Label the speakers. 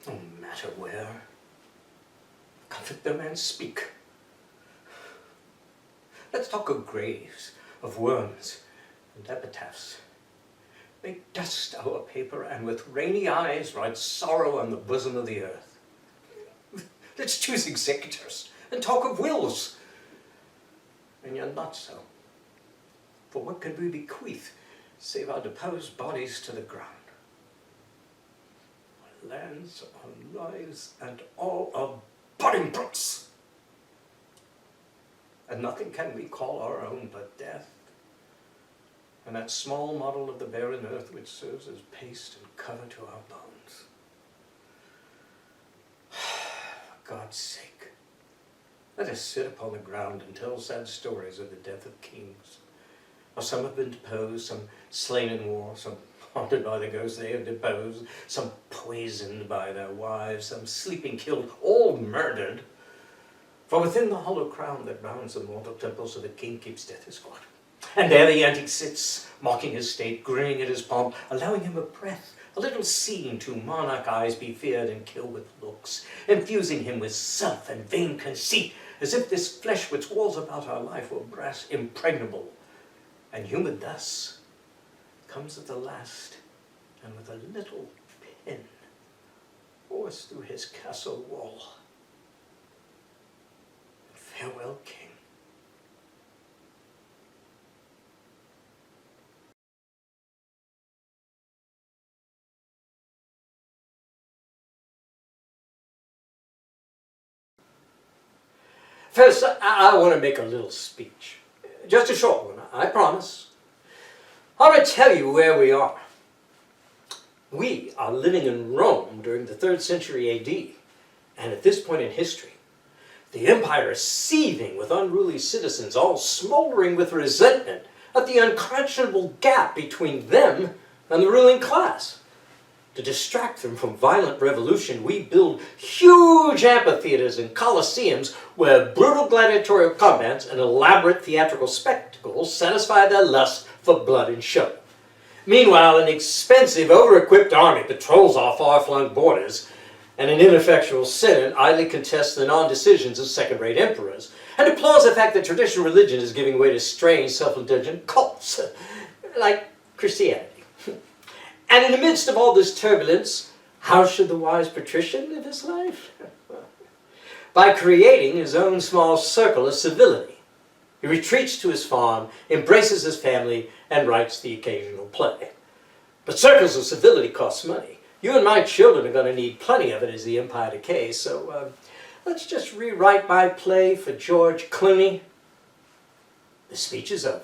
Speaker 1: No matter where, comfort the man speak. Let's talk of graves, of worms, and epitaphs. Make dust our paper, and with rainy eyes write sorrow on the bosom of the earth. Let's choose executors, and talk of wills. And yet not so. For what can we bequeath, save our deposed bodies to the ground? Our lands, our lives, and all our budding brooks. And nothing can we call our own but death, and that small model of the barren earth which serves as paste and cover to our bones. For God's sake, let us sit upon the ground and tell sad stories of the death of kings. Or some have been deposed, some slain in war, some haunted by the ghosts they have deposed, some poisoned by their wives, some sleeping killed, all murdered. For within the hollow crown that rounds the mortal temples of the king keeps death his court. And there the antique sits, mocking his state, grinning at his pomp, allowing him a breath, a little scene to monarch eyes be feared and kill with looks, infusing him with self and vain conceit, as if this flesh which walls about our life were brass impregnable. And humid thus comes at the last, and with a little pin forced through his castle wall. Farewell, King. First, I want to make a little speech. Just a short one, I promise. I want to tell you where we are. We are living in Rome during the 3rd century AD, and at this point in history, the empire is seething with unruly citizens, all smoldering with resentment at the unconscionable gap between them and the ruling class. To distract them from violent revolution, we build huge amphitheaters and coliseums where brutal gladiatorial combats and elaborate theatrical spectacles satisfy their lust for blood and show. Meanwhile, an expensive, over-equipped army patrols our far-flung borders, and an ineffectual Senate idly contests the non-decisions of second-rate emperors, and applauds the fact that traditional religion is giving way to strange, self-indulgent cults, like Christianity. And in the midst of all this turbulence, how should the wise patrician live his life? By creating his own small circle of civility. He retreats to his farm, embraces his family, and writes the occasional play. But circles of civility cost money. You and my children are going to need plenty of it as the empire decays, so let's just rewrite my play for George Clooney. The speech is over.